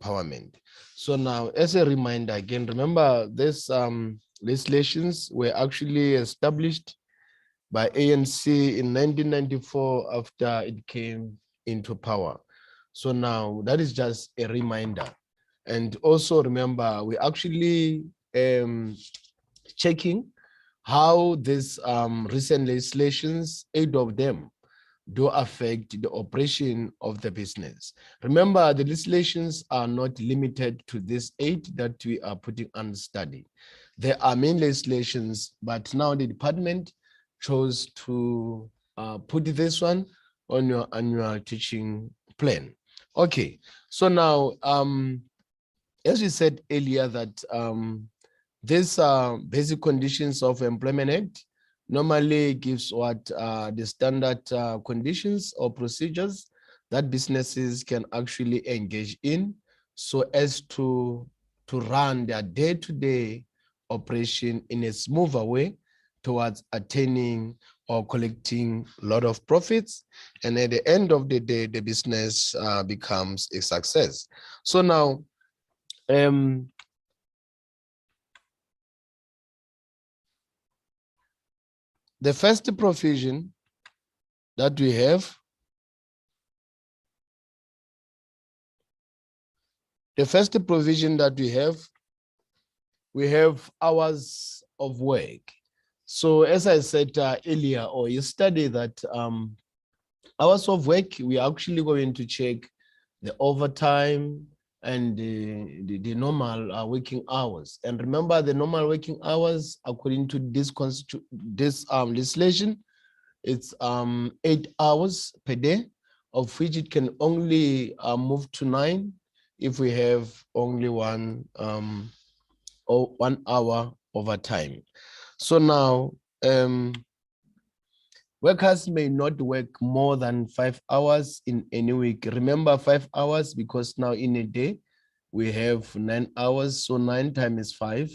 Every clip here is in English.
empowerment. So now, as a reminder, again, remember this legislations were actually established by ANC in 1994 after it came into power. So now that is just a reminder. And also remember, we actually checking how this recent legislations, 8 of them, do affect the operation of the business. Remember, the legislations are not limited to this 8 that we are putting under study. There are main legislations, but now the department chose to put this one on your annual teaching plan. Okay, so now, as we said earlier that this Basic Conditions of Employment Act normally gives what the standard conditions or procedures that businesses can actually engage in so as to run their day-to-day operation in a smoother way towards attaining or collecting a lot of profits. And at the end of the day, the business becomes a success. So now, the first provision that we have, we have hours of work. So as I said earlier or yesterday that hours of work, we are actually going to check the overtime and the normal working hours. And remember, the normal working hours, according to this legislation, it's 8 hours per day, of which it can only move to 9 if we have only 1 hour overtime. So now, workers may not work more than 5 hours in any week. Remember 5 hours because now in a day, we have 9 hours. So 9 times 5,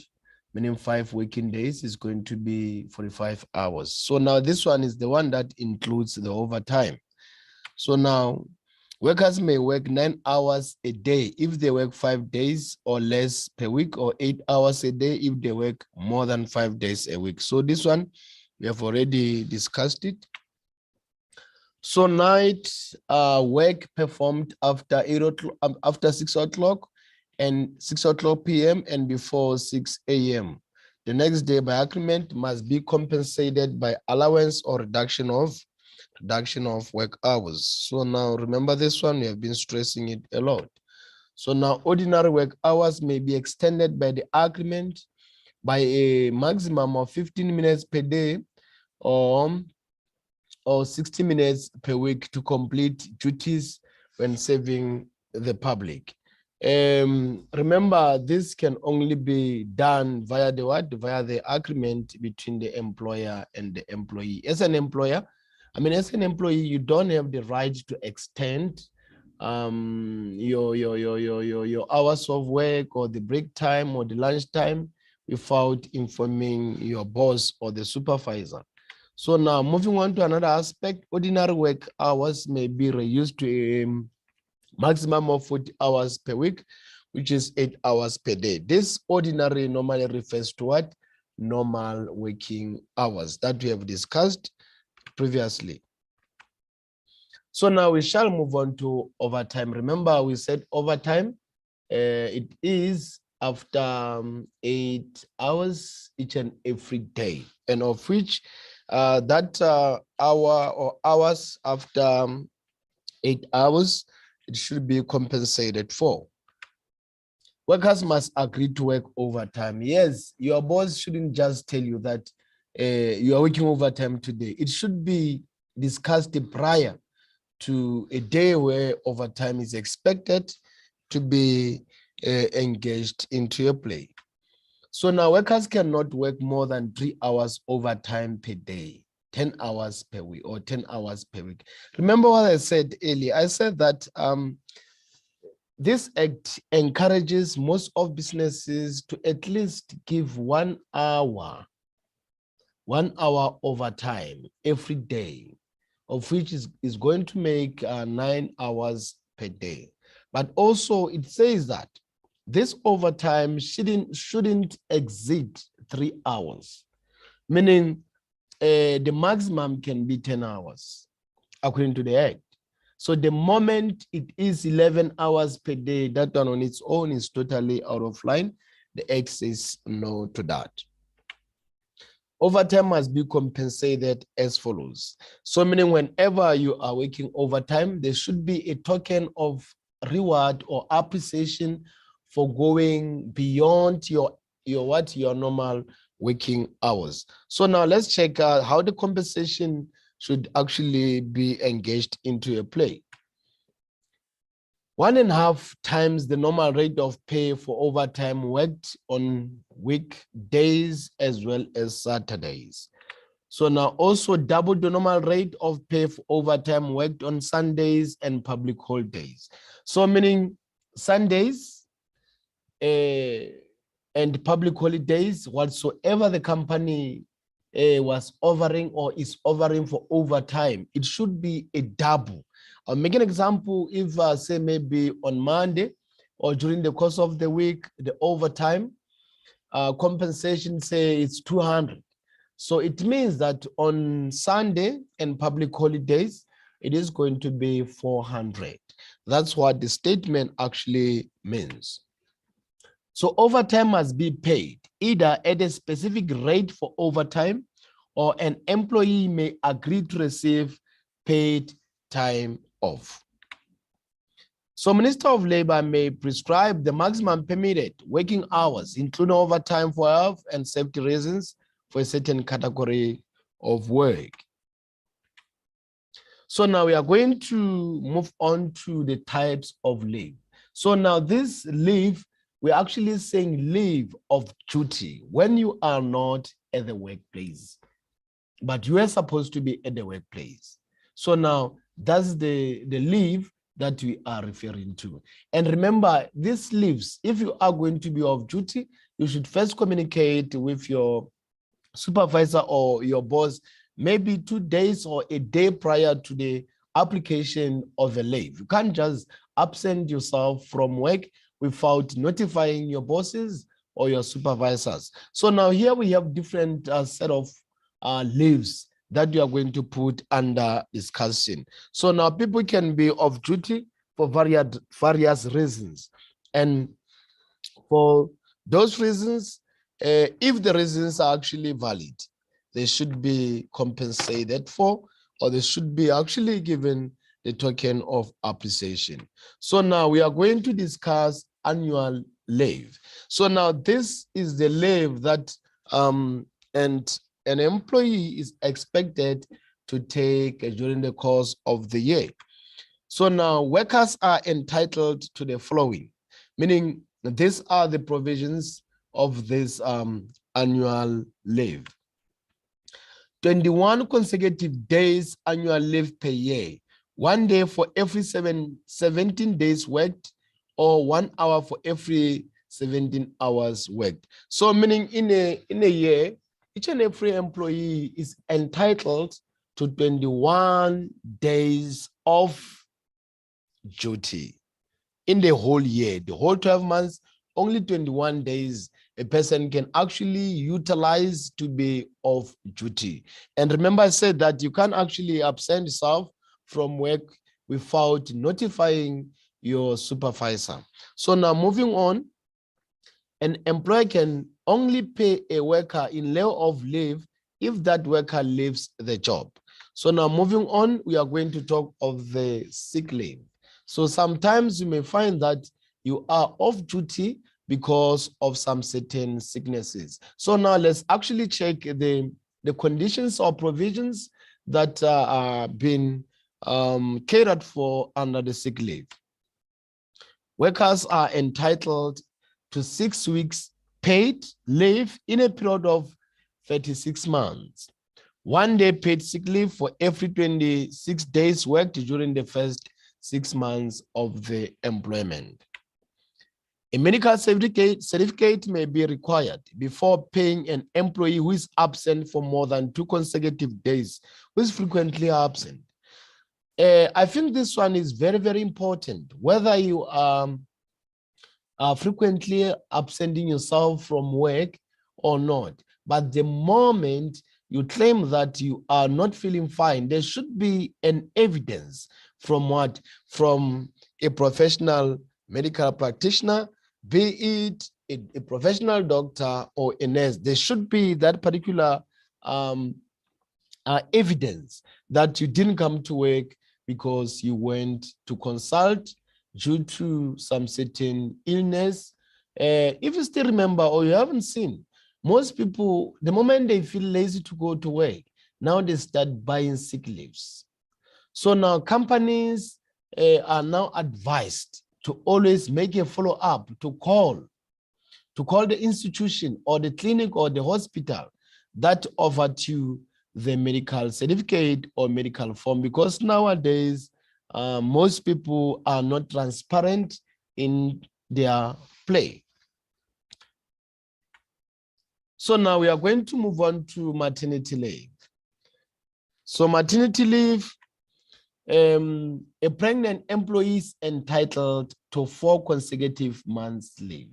meaning 5 working days is going to be 45 hours. So now this one is the one that includes the overtime. So now workers may work 9 hours a day if they work 5 days or less per week, or 8 hours a day if they work more than 5 days a week. So this one, we have already discussed it. So night work performed after 6 o'clock and 6 o'clock p.m. and before 6 a.m. The next day by agreement must be compensated by allowance or reduction of work hours. So now remember this one, we have been stressing it a lot. So now ordinary work hours may be extended by the agreement by a maximum of 15 minutes per day or 60 minutes per week to complete duties when serving the public. Remember, this can only be done via the what? Via the agreement between the employer and the employee. As an employer, as an employee, you don't have the right to extend your hours of work or the break time or the lunch time without informing your boss or the supervisor. So now moving on to another aspect, ordinary work hours may be reduced to a maximum of 40 hours per week, which is 8 hours per day. This ordinary normally refers to what? Normal working hours that we have discussed previously. So now we shall move on to overtime. Remember, we said overtime, it is after 8 hours each and every day, and of which that hour or hours after 8 hours, it should be compensated for. Workers must agree to work overtime. Yes, your boss shouldn't just tell you that you are working overtime today. It should be discussed prior to a day where overtime is expected to be engaged into a play. So now workers cannot work more than 3 hours overtime per day, 10 hours per week or 10 hours per week. Remember what I said earlier? I said that this act encourages most of businesses to at least give 1 hour overtime every day, of which is going to make 9 hours per day. But also it says that this overtime shouldn't exceed 3 hours, meaning the maximum can be 10 hours, according to the Act. So the moment it is 11 hours per day, that one on its own is totally out of line. The Act says no to that. Overtime must be compensated as follows. So meaning whenever you are working overtime, there should be a token of reward or appreciation for going beyond your normal working hours. So now let's check out how the compensation should actually be engaged into a play. 1.5 times the normal rate of pay for overtime worked on weekdays as well as Saturdays. So now also double the normal rate of pay for overtime worked on Sundays and public holidays. So meaning Sundays and public holidays, whatsoever the company was offering or is offering for overtime, it should be a double. I'll make an example. If say maybe on Monday or during the course of the week, the overtime compensation say it's 200. So it means that on Sunday and public holidays, it is going to be 400. That's what the statement actually means. So overtime must be paid either at a specific rate for overtime, or an employee may agree to receive paid time off. So Minister of Labor may prescribe the maximum permitted working hours, including overtime for health and safety reasons for a certain category of work. So now we are going to move on to the types of leave. So now this leave, we're actually saying leave of duty when you are not at the workplace, but you are supposed to be at the workplace. So now that's the leave that we are referring to. And remember, these leaves, if you are going to be off duty, you should first communicate with your supervisor or your boss, maybe 2 days or a day prior to the application of a leave. You can't just absent yourself from work without notifying your bosses or your supervisors. So now here we have different set of leaves that you are going to put under discussion. So now people can be off duty for various reasons. And for those reasons, if the reasons are actually valid, they should be compensated for, or they should be actually given the token of appreciation. So now we are going to discuss annual leave. So now this is the leave that and an employee is expected to take during the course of the year. So now workers are entitled to the following, meaning these are the provisions of this annual leave. 21 consecutive days annual leave per year, 1 day for every 17 days worked, or 1 hour for every 17 hours worked. So meaning in a year, each and every employee is entitled to 21 days of duty in the whole year. The whole 12 months, only 21 days a person can actually utilize to be off duty. And remember, I said that you can't actually absent yourself from work without notifying your supervisor. So now moving on, an employer can only pay a worker in lieu of leave if that worker leaves the job. So now moving on, we are going to talk of the sick leave. So sometimes you may find that you are off duty because of some certain sicknesses. So now let's actually check the conditions or provisions that are being catered for under the sick leave. Workers are entitled to 6 weeks paid leave in a period of 36 months. 1 day paid sick leave for every 26 days worked during the first 6 months of the employment. A medical certificate may be required before paying an employee who is absent for more than 2 consecutive days, who is frequently absent. I think this one is very, very important, whether you are frequently absenting yourself from work or not. But the moment you claim that you are not feeling fine, there should be an evidence from what? From a professional medical practitioner, be it a professional doctor or a nurse. There should be that particular evidence that you didn't come to work because you went to consult due to some certain illness. If you still remember or you haven't seen, most people, the moment they feel lazy to go to work, now they start buying sick leaves. So now companies are now advised to always make a follow-up, to call the institution or the clinic or the hospital that offered you the medical certificate or medical form, because nowadays most people are not transparent in their play. So now we are going to move on to maternity leave. So maternity leave, a pregnant employee is entitled to 4 consecutive months leave.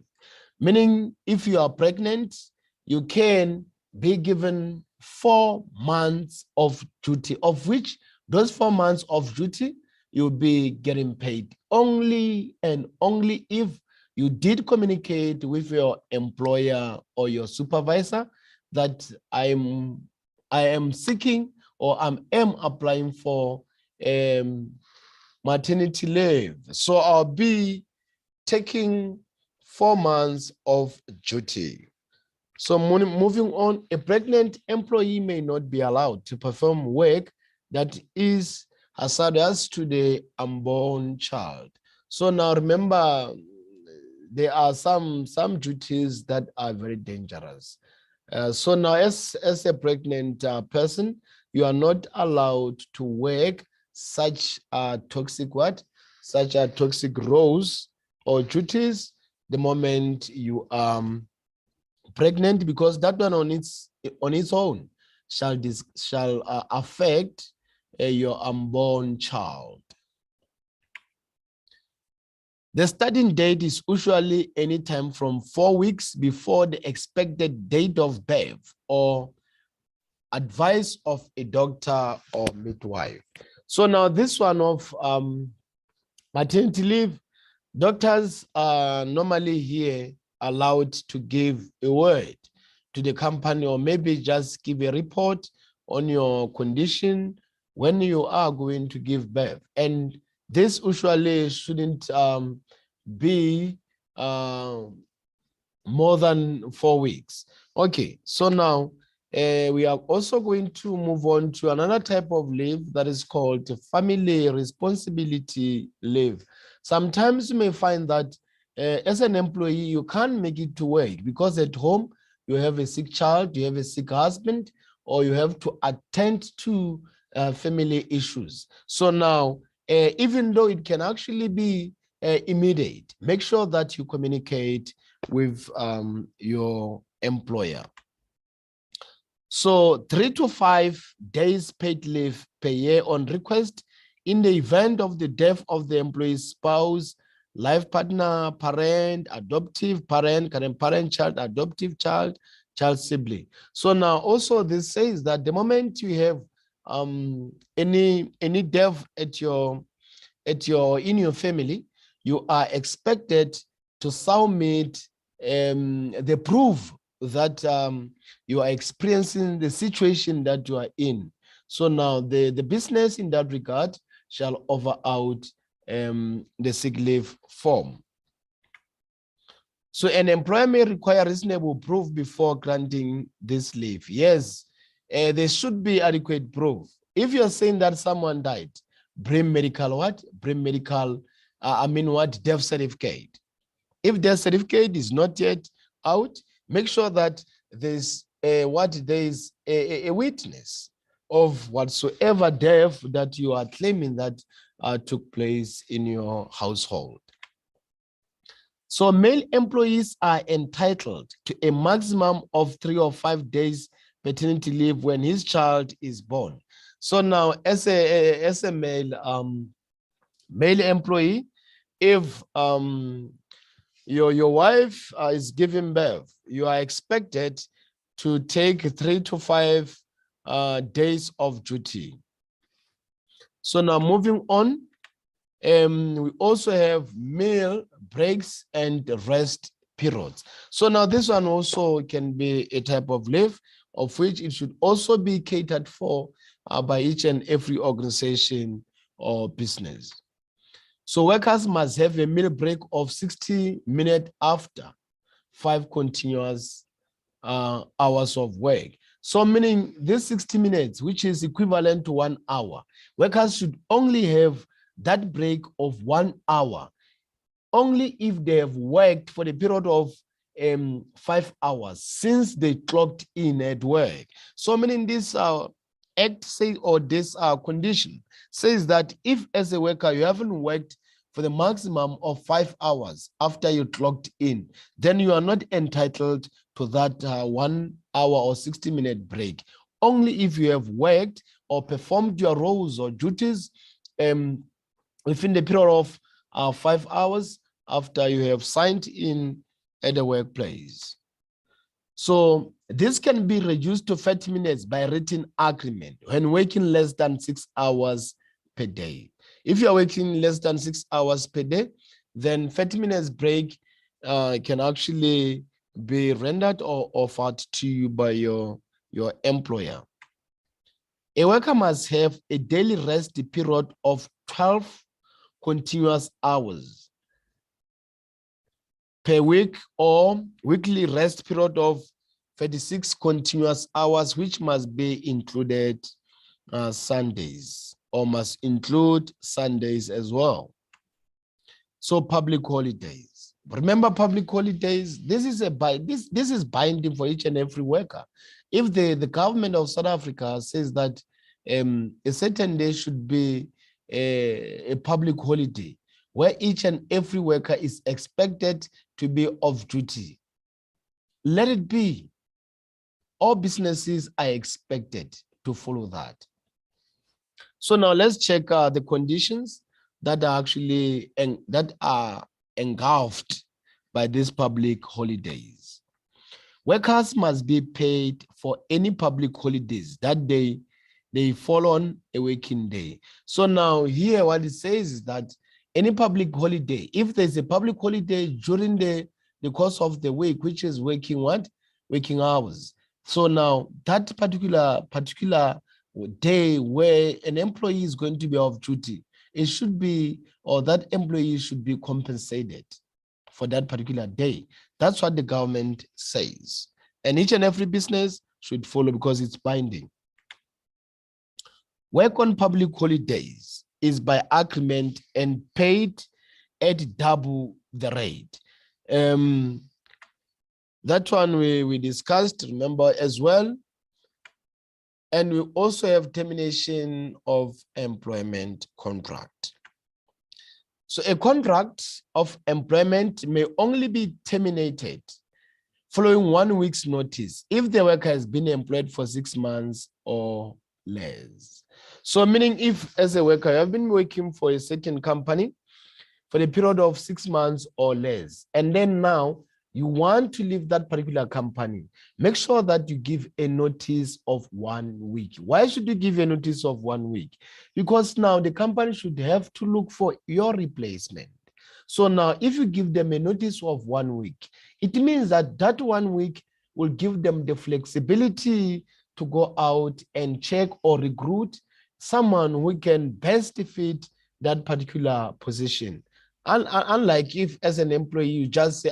Meaning if you are pregnant, you can be given 4 months of duty, of which those 4 months of duty you'll be getting paid only and only if you did communicate with your employer or your supervisor that I am seeking or I am applying for maternity leave. So I'll be taking 4 months of duty. So moving on, a pregnant employee may not be allowed to perform work that is hazardous to the unborn child. So now remember, there are some duties that are very dangerous. So now as a pregnant person, you are not allowed to work such toxic roles or duties the moment you are pregnant, because that one on its own shall affect your unborn child. The starting date is usually anytime from 4 weeks before the expected date of birth or advice of a doctor or midwife. So now this one of maternity leave, doctors are normally here allowed to give a word to the company or maybe just give a report on your condition when you are going to give birth. And this usually shouldn't be more than 4 weeks. Okay, so now we are also going to move on to another type of leave that is called family responsibility leave. Sometimes you may find that as an employee, you can't make it to work because at home you have a sick child, you have a sick husband, or you have to attend to family issues. So now, even though it can actually be immediate, make sure that you communicate with your employer. So 3 to 5 days paid leave per year on request in the event of the death of the employee's spouse, life partner, parent, adoptive parent, current parent, child, adoptive child, child sibling. So now also this says that the moment you have any death in your family, you are expected to submit the proof that you are experiencing the situation that you are in. So now the business in that regard shall offer out the sick leave form. So an employer may require reasonable proof before granting this leave. Yes, there should be adequate proof. If you're saying that someone died, bring medical what? Bring medical, death certificate. If death certificate is not yet out, make sure that there's a witness of whatsoever death that you are claiming that took place in your household. So male employees are entitled to a maximum of 3 or 5 days paternity leave when his child is born. So now, as a male employee, if your wife is giving birth, you are expected to take 3 to 5 days of duty. So now moving on, we also have meal breaks and rest periods. So now this one also can be a type of leave, of which it should also be catered for by each and every organization or business. So workers must have a meal break of 60 minutes after 5 continuous hours of work. So meaning this 60 minutes, which is equivalent to 1 hour, workers should only have that break of 1 hour, only if they have worked for the period of 5 hours since they clocked in at work. So meaning this act say, or this condition says that if as a worker you haven't worked for the maximum of 5 hours after you clocked in, then you are not entitled to that 1 hour or 60-minute break. Only if you have worked or performed your roles or duties within the period of 5 hours after you have signed in at the workplace. So this can be reduced to 30 minutes by written agreement when working less than 6 hours per day. If you are working less than 6 hours per day, then 30 minutes break can actually be rendered or offered to you by your employer. A worker must have a daily rest period of 12 continuous hours per week, or weekly rest period of 36 continuous hours, which must be included Sundays, or must include Sundays as well. So public holidays. Remember, public holidays, this is binding for each and every worker. If the government of South Africa says that a certain day should be a public holiday where each and every worker is expected to be off duty, let it be. All businesses are expected to follow that. So now let's check the conditions that are actually engulfed by these public holidays. Workers must be paid for any public holidays that they fall on a working day. So now here what it says is that any public holiday, if there's a public holiday during the course of the week, which is working hours. So now that particular day where an employee is going to be off duty, it should be, or that employee should be compensated for that particular day. That's what the government says. And each and every business should follow because it's binding. Work on public holidays is by agreement and paid at double the rate. That one we discussed, remember, as well. And we also have termination of employment contract. So a contract of employment may only be terminated following 1 week's notice if the worker has been employed for 6 months or less. So meaning if as a worker you have been working for a certain company for the period of 6 months or less, and then now you want to leave that particular company, make sure that you give a notice of 1 week. Why should you give a notice of 1 week? Because now the company should have to look for your replacement. So now if you give them a notice of 1 week, it means that that 1 week will give them the flexibility to go out and check or recruit someone who can best fit that particular position. Unlike if as an employee you just say,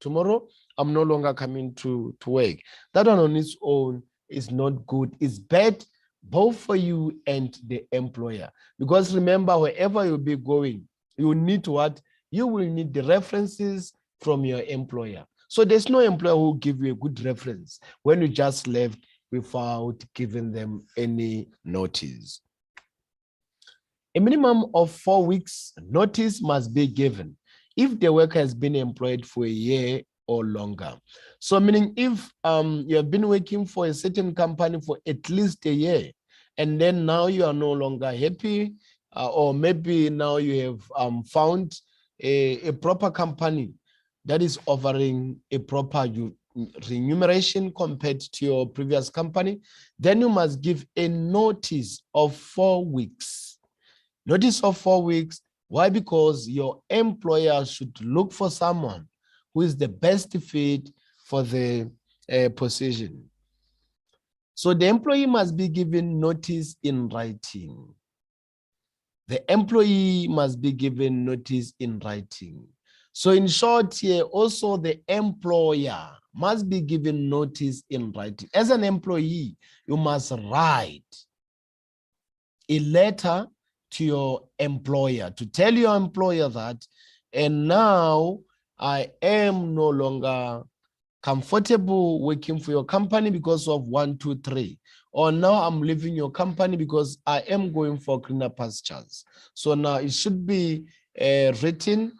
tomorrow I'm no longer coming to work. That one on its own is not good. It's bad both for you and the employer. Because remember, wherever you'll be going, you need what? You will need the references from your employer. So there's no employer who will give you a good reference when you just left without giving them any notice. A minimum of 4 weeks notice must be given if the worker has been employed for a year or longer. So meaning if you have been working for a certain company for at least a year, and then now you are no longer happy, or maybe now you have found a proper company that is offering a proper remuneration compared to your previous company, then you must give a notice of 4 weeks. Notice of 4 weeks. Why? Because your employer should look for someone who is the best fit for the position. So the employee must be given notice in writing. The employee must be given notice in writing. So in short here, also the employer must be given notice in writing. As an employee, you must write a letter to your employer to tell your employer that, and now I am no longer comfortable working for your company because of 1, 2, 3. Or now I'm leaving your company because I am going for greener pastures. So now it should be written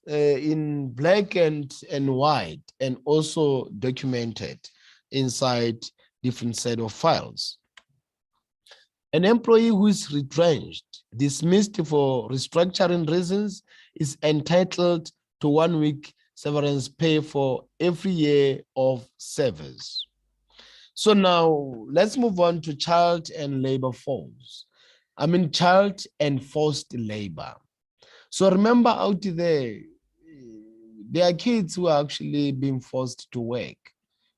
in black and white, and also documented inside different set of files. An employee who is retrenched, dismissed for restructuring reasons, is entitled to 1 week severance pay for every year of service. So now let's move on to child and labor force. Child and forced labor. So remember out there are kids who are actually being forced to work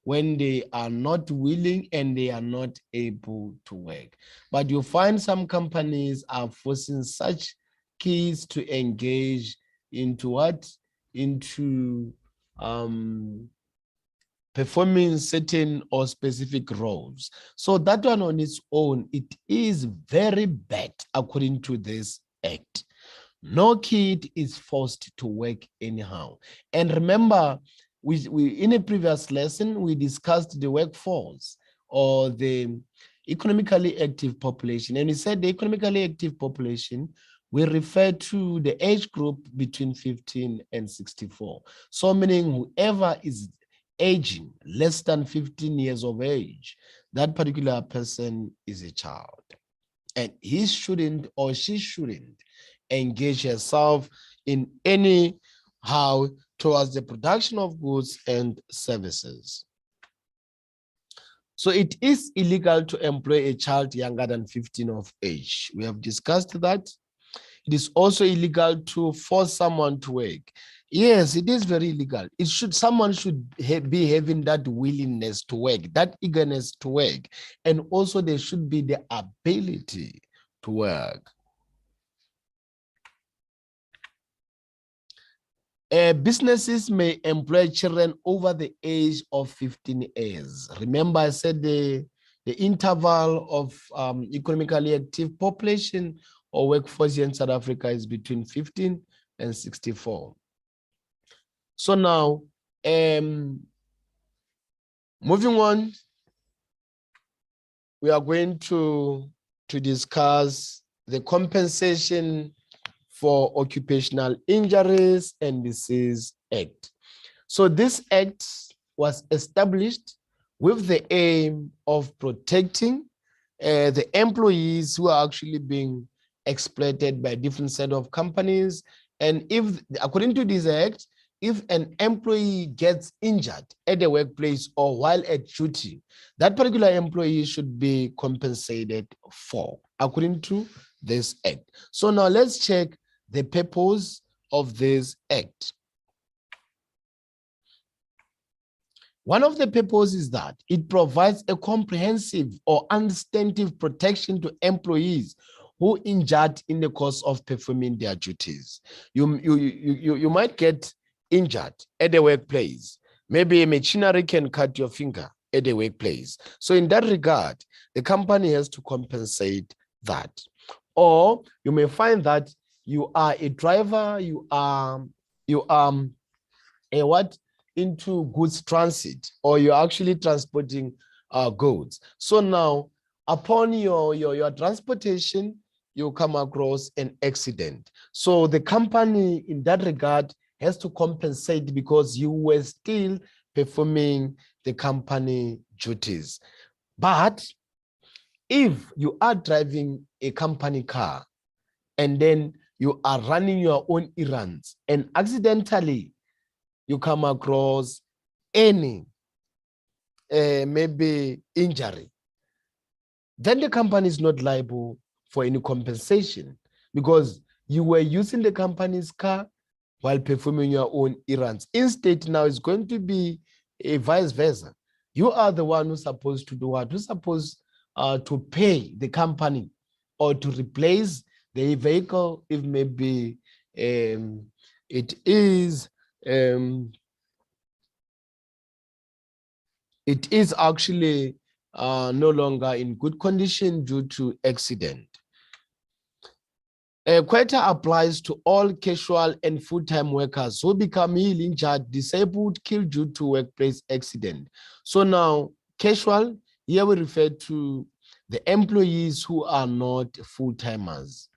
when they are not willing and they are not able to work. But you find some companies are forcing such kids to engage into what? Into performing certain or specific roles. So that one on its own, it is very bad according to this act. No kid is forced to work anyhow. And remember, we in a previous lesson, we discussed the workforce or the economically active population. And we said the economically active population, we refer to the age group between 15 and 64. So meaning whoever is aging less than 15 years of age, that particular person is a child. And he shouldn't or she shouldn't engage herself in any how towards the production of goods and services. So it is illegal to employ a child younger than 15 of age. We have discussed that. It is also illegal to force someone to work. Yes, it is very illegal. Someone should be having that willingness to work, that eagerness to work, and also there should be the ability to work. Businesses may employ children over the age of 15 years. Remember, I said the interval of economically active population or workforce in South Africa is between 15 and 64. So now, moving on, we are going to discuss the compensation for Occupational Injuries and Disease Act. So this act was established with the aim of protecting the employees who are actually being exploited by different set of companies. And if, according to this act, if an employee gets injured at the workplace or while at duty, that particular employee should be compensated for, according to this act. So now let's check the purpose of this act. One of the purposes is that it provides a comprehensive or substantive protection to employees who injured in the course of performing their duties. You might get injured at the workplace. Maybe a machinery can cut your finger at the workplace. So in that regard, the company has to compensate that. Or you may find that you are a driver, you are a what? Into goods transit, or you're actually transporting goods. So now, upon your transportation, you come across an accident. So the company in that regard has to compensate because you were still performing the company duties. But If you are driving a company car and then you are running your own errands and accidentally you come across any maybe injury, then the company is not liable for any compensation because you were using the company's car while performing your own errands. Instead, now it's going to be a vice versa. You are the one who's supposed to do what? Who's supposed to pay the company or to replace the vehicle if maybe it is actually no longer in good condition due to accident. Quota applies to all casual and full-time workers who become ill, injured, disabled, killed due to workplace accident. So now, casual, here we refer to the employees who are not full-timers.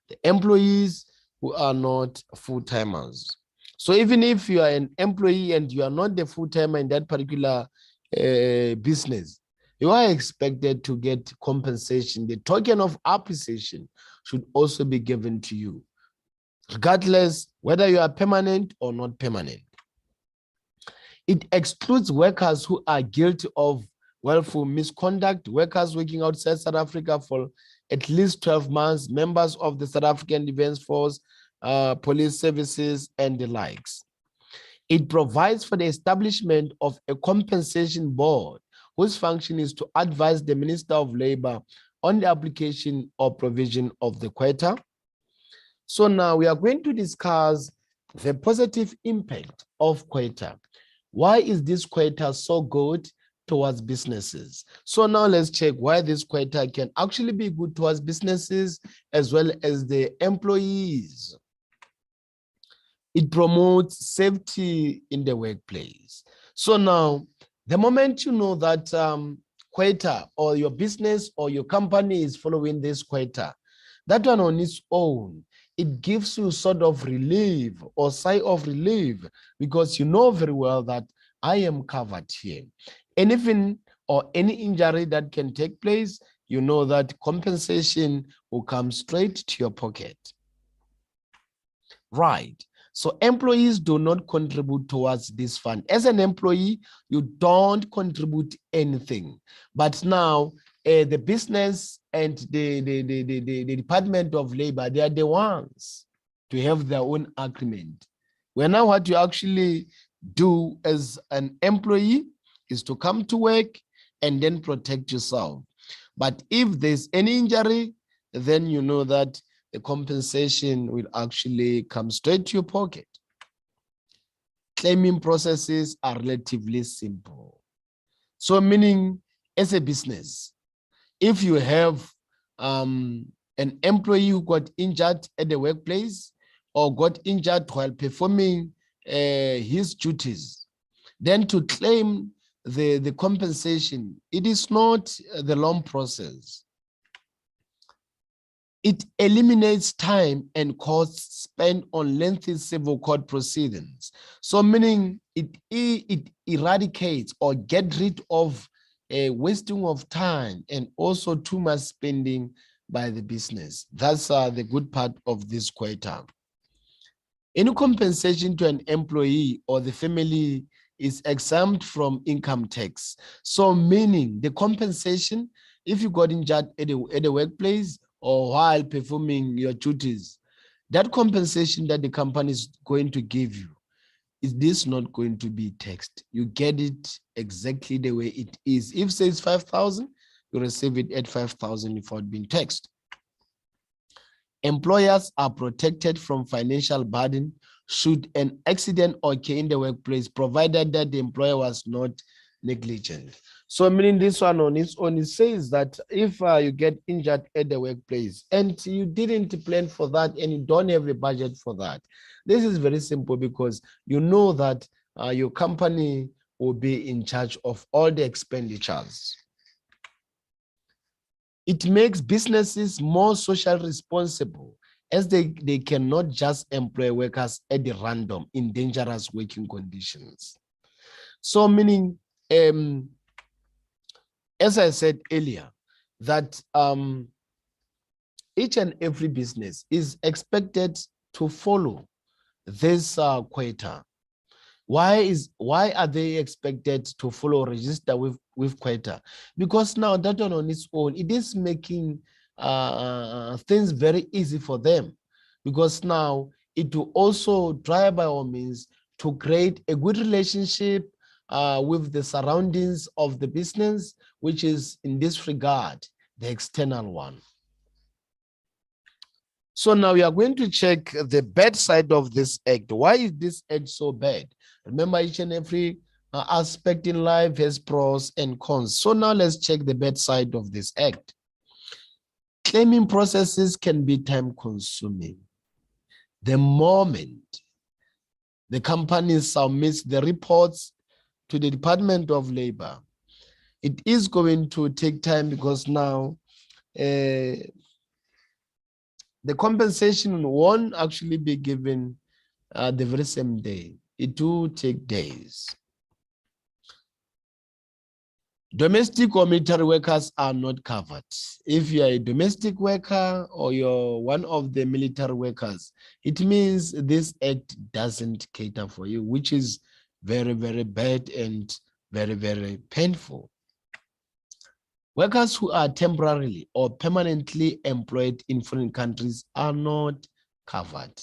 The employees who are not full-timers. So even if you are an employee and you are not the full-timer in that particular business, you are expected to get compensation. The token of appreciation should also be given to you, regardless whether you are permanent or not permanent. It excludes workers who are guilty of willful misconduct, workers working outside South Africa for at least 12 months, members of the South African Defence Force, police services, and the likes. It provides for the establishment of a compensation board whose function is to advise the Minister of Labour on the application or provision of the quota. So now we are going to discuss the positive impact of quota. Why is this quota so good towards businesses? So now let's check why this quota can actually be good towards businesses as well as the employees. It promotes safety in the workplace. So now, the moment you know that quota or your business or your company is following this quota, that one on its own, it gives you sort of relief or sigh of relief because you know very well that I am covered here. Anything or any injury that can take place, you know that compensation will come straight to your pocket. Right. So employees do not contribute towards this fund. As an employee, you don't contribute anything. But now the business and the Department of Labor, they are the ones to have their own agreement. Well, now what you actually do as an employee is to come to work and then protect yourself. But if there's any injury, then you know that the compensation will actually come straight to your pocket. Claiming processes are relatively simple. So meaning as a business, if you have an employee who got injured at the workplace or got injured while performing his duties, then to claim the compensation, it is not the long process. It eliminates time and costs spent on lengthy civil court proceedings. So meaning it eradicates or get rid of a wasting of time and also too much spending by the business. That's the good part of this quota. Any compensation to an employee or the family is exempt from income tax. So meaning the compensation, if you got injured at the workplace or while performing your duties, that compensation that the company is going to give you, is this not going to be taxed? You get it exactly the way it is. If says 5,000, you receive it at 5,000 without being taxed. Employers are protected from financial burden should an accident occur in the workplace, provided that the employer was not negligent. So meaning this one on its own, it says that if you get injured at the workplace and you didn't plan for that and you don't have a budget for that, this is very simple because you know that your company will be in charge of all the expenditures. It makes businesses more socially responsible as they cannot just employ workers at the random in dangerous working conditions. So meaning, as I said earlier, that each and every business is expected to follow this quota. Why are they expected to follow register with quota? Because now that one on its own, it is making things very easy for them, because now it will also try by all means to create a good relationship with the surroundings of the business, which is in this regard the external one. So now we are going to check the bad side of this act. Why is this act so bad? Remember, each and every aspect in life has pros and cons. So now let's check the bad side of this act. Claiming processes can be time consuming. The moment the company submits the reports to the Department of Labor, it is going to take time, because now the compensation won't actually be given the very same day. It will take days. Domestic or military workers are not covered. If you are a domestic worker or you're one of the military workers, it means this act doesn't cater for you, which is very, very bad and very, very painful. Workers who are temporarily or permanently employed in foreign countries are not covered.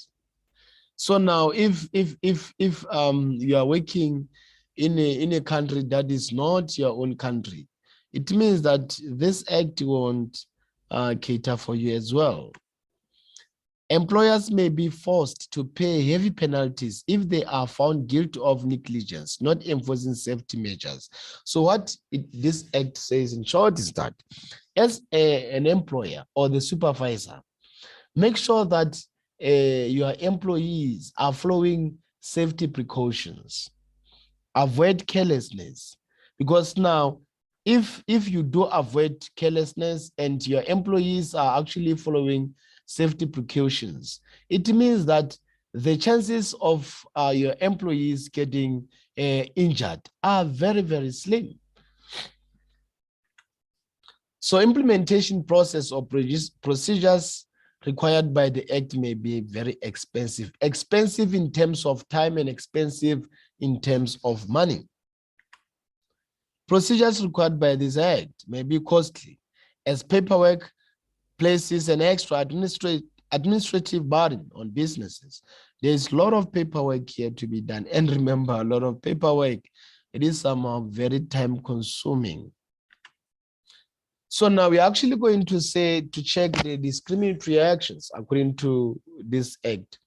So now, if you are working in a country that is not your own country, it means that this act won't cater for you as well. Employers may be forced to pay heavy penalties if they are found guilty of negligence, not enforcing safety measures. So what this act says in short is that as an employer or the supervisor, make sure that your employees are following safety precautions. Avoid carelessness, because now if you do avoid carelessness and your employees are actually following safety precautions, it means that the chances of your employees getting injured are very, very slim. So implementation process or procedures required by the act may be very expensive. Expensive in terms of time and expensive in terms of money. Procedures required by this act may be costly, as paperwork places an extra administrative burden on businesses. There's a lot of paperwork here to be done. And remember, a lot of paperwork, it is somehow very time consuming. So now we're actually going to check the discriminatory reactions according to this act.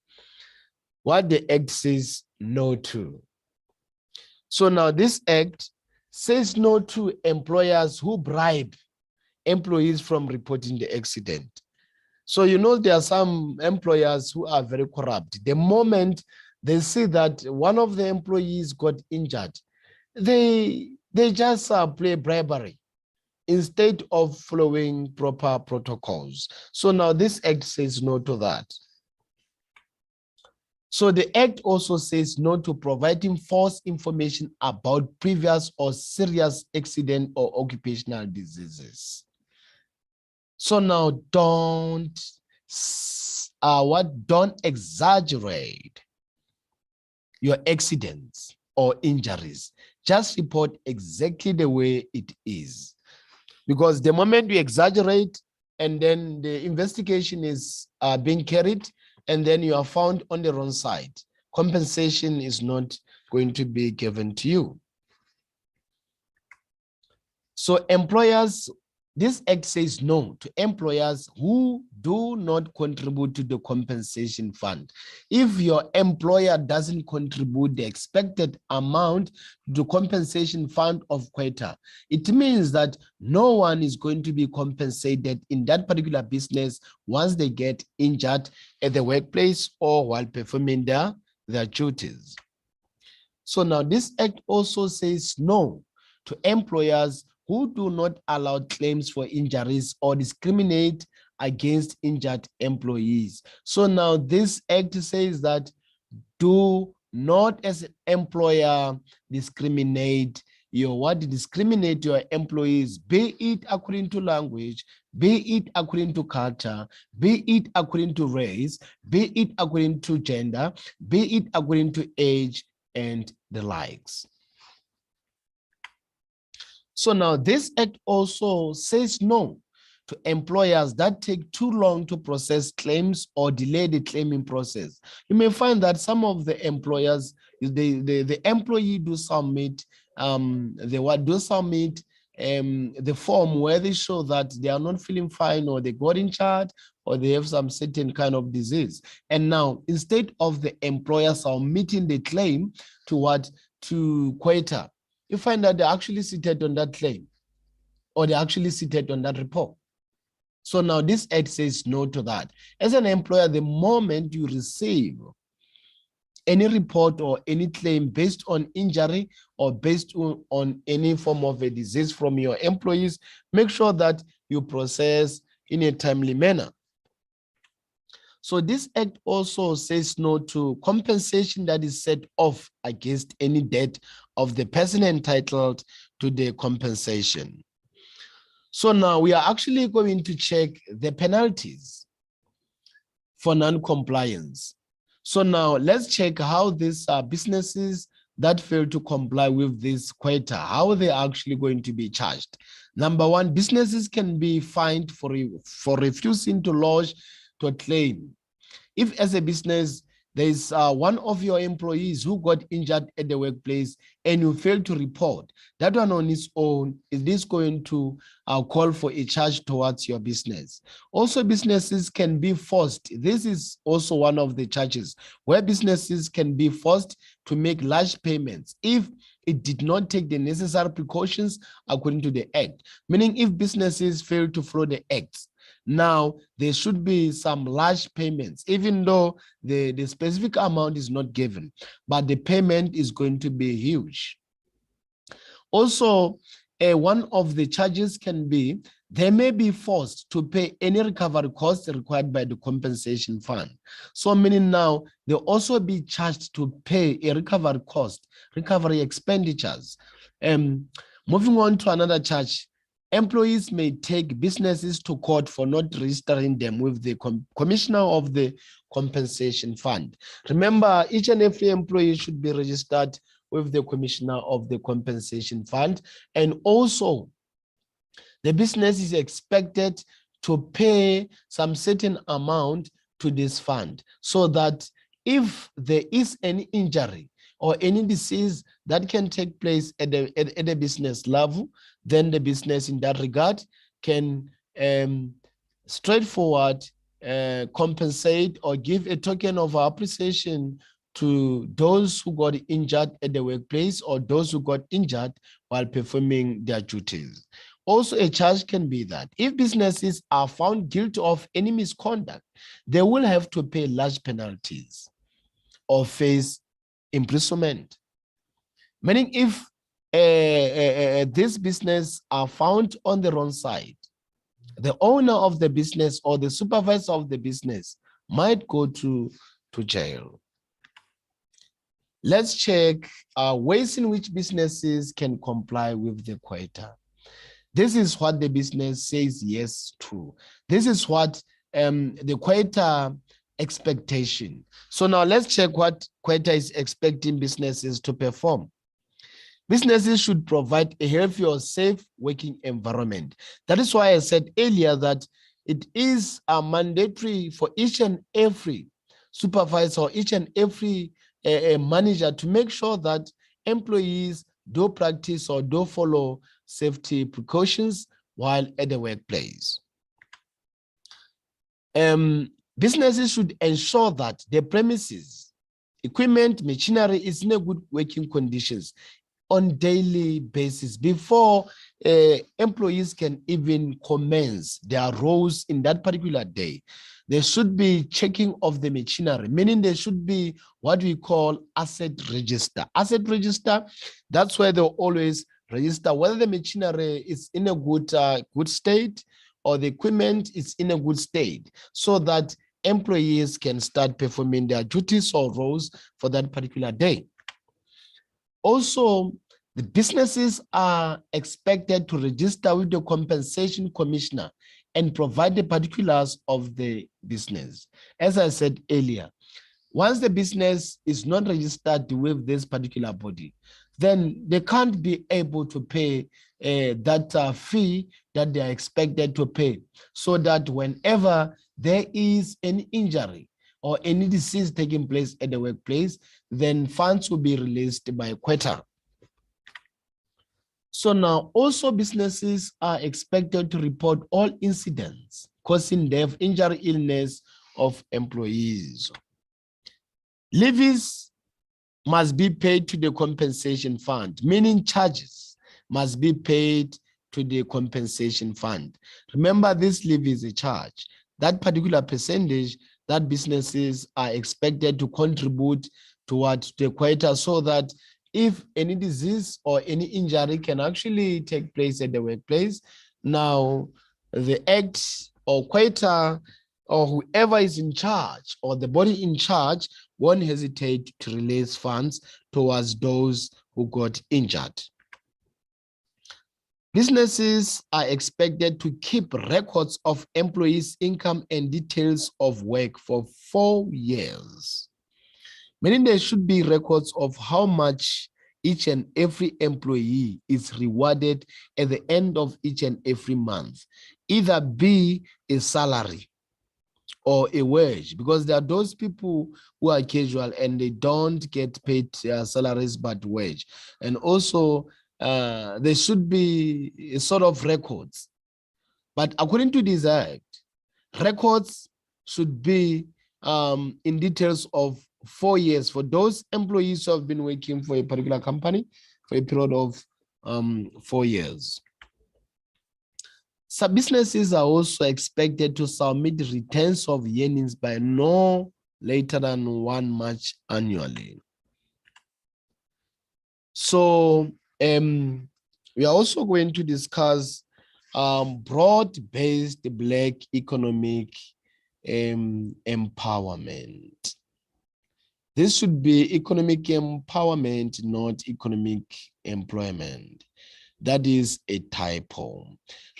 What the act says no to. So now this act says no to employers who bribe employees from reporting the accident. So you know there are some employers who are very corrupt. The moment they see that one of the employees got injured, they just play bribery instead of following proper protocols. So now this act says no to that. So the act also says no to providing false information about previous or serious accident or occupational diseases. So now don't exaggerate your accidents or injuries. Just report exactly the way it is. Because the moment you exaggerate and then the investigation is being carried and then you are found on the wrong side, compensation is not going to be given to you. So employers, this act says no to employers who do not contribute to the compensation fund. If your employer doesn't contribute the expected amount to the compensation fund of quota, it means that no one is going to be compensated in that particular business once they get injured at the workplace or while performing their duties. So now this act also says no to employers who do not allow claims for injuries or discriminate against injured employees. So now this act says that do not, as an employer, discriminate discriminate your employees, be it according to language, be it according to culture, be it according to race, be it according to gender, be it according to age and the likes. So now this act also says no to employers that take too long to process claims or delay the claiming process. You may find that some of the employers, the employee do submit the form where they show that they are not feeling fine, or they got injured, or they have some certain kind of disease. And now, instead of the employer submitting the claim to Queta, you find that they actually seated on that claim, or they actually seated on that report. So now this act says no to that. As an employer, the moment you receive any report or any claim based on injury or based on any form of a disease from your employees, make sure that you process in a timely manner. So this act also says no to compensation that is set off against any debt of the person entitled to the compensation. So now we are actually going to check the penalties for non-compliance. So now let's check how these businesses that fail to comply with this quota, how they're actually going to be charged. Number one, businesses can be fined for refusing to lodge to a claim. If as a business, there is one of your employees who got injured at the workplace and you fail to report, that one on its own, is this going to call for a charge towards your business? Also, businesses can be forced. This is also one of the charges where businesses can be forced to make large payments if it did not take the necessary precautions according to the act. Meaning if businesses fail to follow the acts, now there should be some large payments, even though the specific amount is not given, but the payment is going to be huge. Also, one of the charges can be they may be forced to pay any recovery costs required by the compensation fund. So meaning now they'll also be charged to pay a recovery cost, recovery expenditures. Moving on to another charge, employees may take businesses to court for not registering them with the commissioner of the compensation fund. Remember, each and every employee should be registered with the commissioner of the compensation fund. And also, the business is expected to pay some certain amount to this fund so that if there is any injury or any disease that can take place at the business level, then the business in that regard can straightforward compensate or give a token of appreciation to those who got injured at the workplace or those who got injured while performing their duties. Also, a charge can be that if businesses are found guilty of any misconduct, they will have to pay large penalties or face imprisonment. Meaning if this business are found on the wrong side, the owner of the business or the supervisor of the business might go to jail. Let's check ways in which businesses can comply with the quota. This is what the business says yes to. This is what the quota expectation. So now let's check what quota is expecting businesses to perform. Businesses should provide a healthy or safe working environment. That is why I said earlier that it is mandatory for each and every supervisor or each and every manager to make sure that employees do practice or do follow safety precautions while at the workplace. Businesses should ensure that the premises, equipment, machinery is in a good working conditions on daily basis before employees can even commence their roles in that particular day. There should be checking of the machinery, meaning there should be what we call asset register. Asset register, that's where they'll always register whether the machinery is in a good state or the equipment is in a good state, so that employees can start performing their duties or roles for that particular day. Also, The businesses are expected to register with the compensation commissioner and provide the particulars of the business. As I said earlier, once the business is not registered with this particular body, then they can't be able to pay that fee that they are expected to pay, so that whenever there is any injury or any disease taking place at the workplace, then funds will be released by quota. So now also businesses are expected to report all incidents causing death, injury, illness of employees. Levies must be paid to the compensation fund, meaning charges must be paid to the compensation fund. Remember, this levy is a charge. That particular percentage that businesses are expected to contribute towards the quota, so that if any disease or any injury can actually take place at the workplace, now the act or quota or whoever is in charge or the body in charge won't hesitate to release funds towards those who got injured. Businesses are expected to keep records of employees' income and details of work for 4 years, meaning there should be records of how much each and every employee is rewarded at the end of each and every month, either be a salary or a wage, because there are those people who are casual and they don't get paid salaries but wage. And also there should be a sort of records. But according to this act, records should be in details of 4 years for those employees who have been working for a particular company for a period of 4 years. Some businesses are also expected to submit returns of earnings by no later than 1 March annually. So we are also going to discuss broad-based Black economic empowerment. This should be economic empowerment, not economic employment. That is a typo.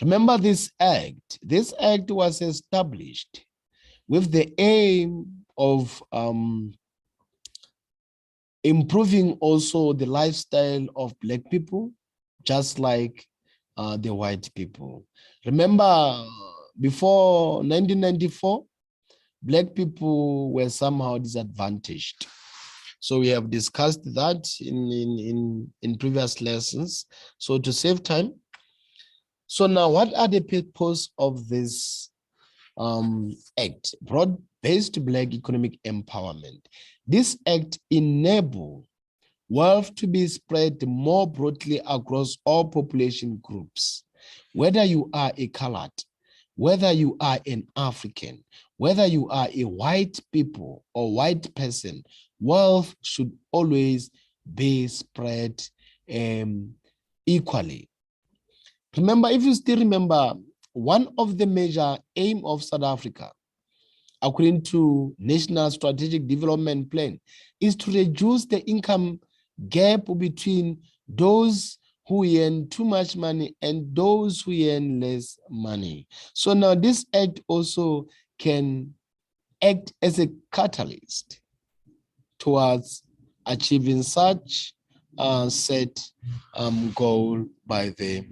Remember this act. This act was established with the aim of improving also the lifestyle of Black people, just like the white people. Remember, before 1994, Black people were somehow disadvantaged. So we have discussed that in previous lessons. So to save time, so now what are the purpose of this act? Broad-based Black economic empowerment. This act enables wealth to be spread more broadly across all population groups, whether you are a colored, whether you are an African, whether you are a white people or white person, wealth should always be spread equally. Remember, if you still remember, one of the major aims of South Africa, according to National Strategic Development Plan, is to reduce the income gap between those who earn too much money and those who earn less money. So now this act also can act as a catalyst towards achieving such set goal by the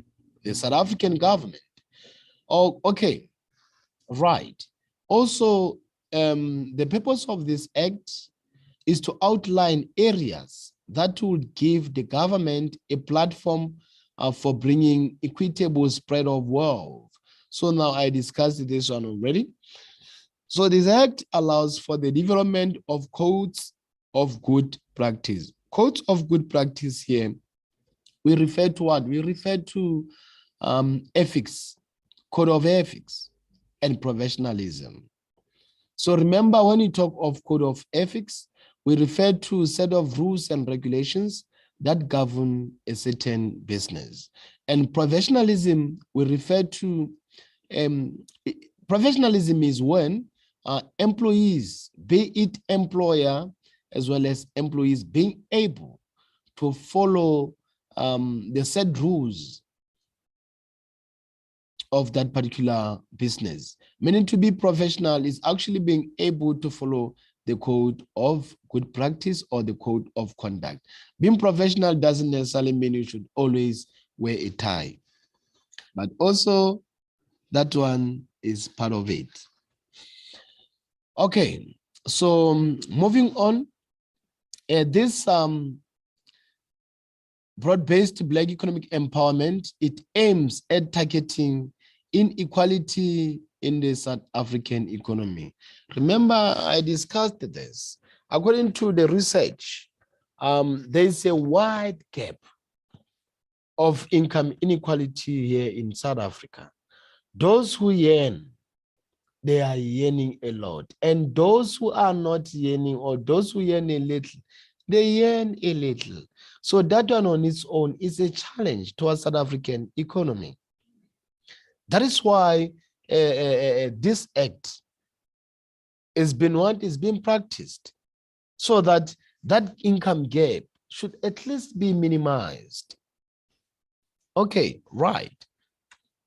South African government. Oh, okay, right. Also, the purpose of this act is to outline areas that will give the government a platform for bringing equitable spread of wealth. So now I discussed this one already. So this act allows for the development of codes of good practice. Codes of good practice here, we refer to what? We refer to ethics, code of ethics, and professionalism. So remember, when you talk of code of ethics, we refer to a set of rules and regulations that govern a certain business. And professionalism, we refer to, professionalism is when employees, be it employer as well as employees, being able to follow the set rules of that particular business. Meaning to be professional is actually being able to follow the code of good practice or the code of conduct. Being professional doesn't necessarily mean you should always wear a tie, but also that one is part of it. Okay, so moving on, this broad-based Black economic empowerment, it aims at targeting inequality in the South African economy. Remember, I discussed this. According to the research, there is a wide gap of income inequality here in South Africa. Those who earn, they are earning a lot. And those who are not earning, or those who earn a little, they earn a little. So that one on its own is a challenge to our South African economy. That is why this act is being practiced, so that that income gap should at least be minimized. Okay, right.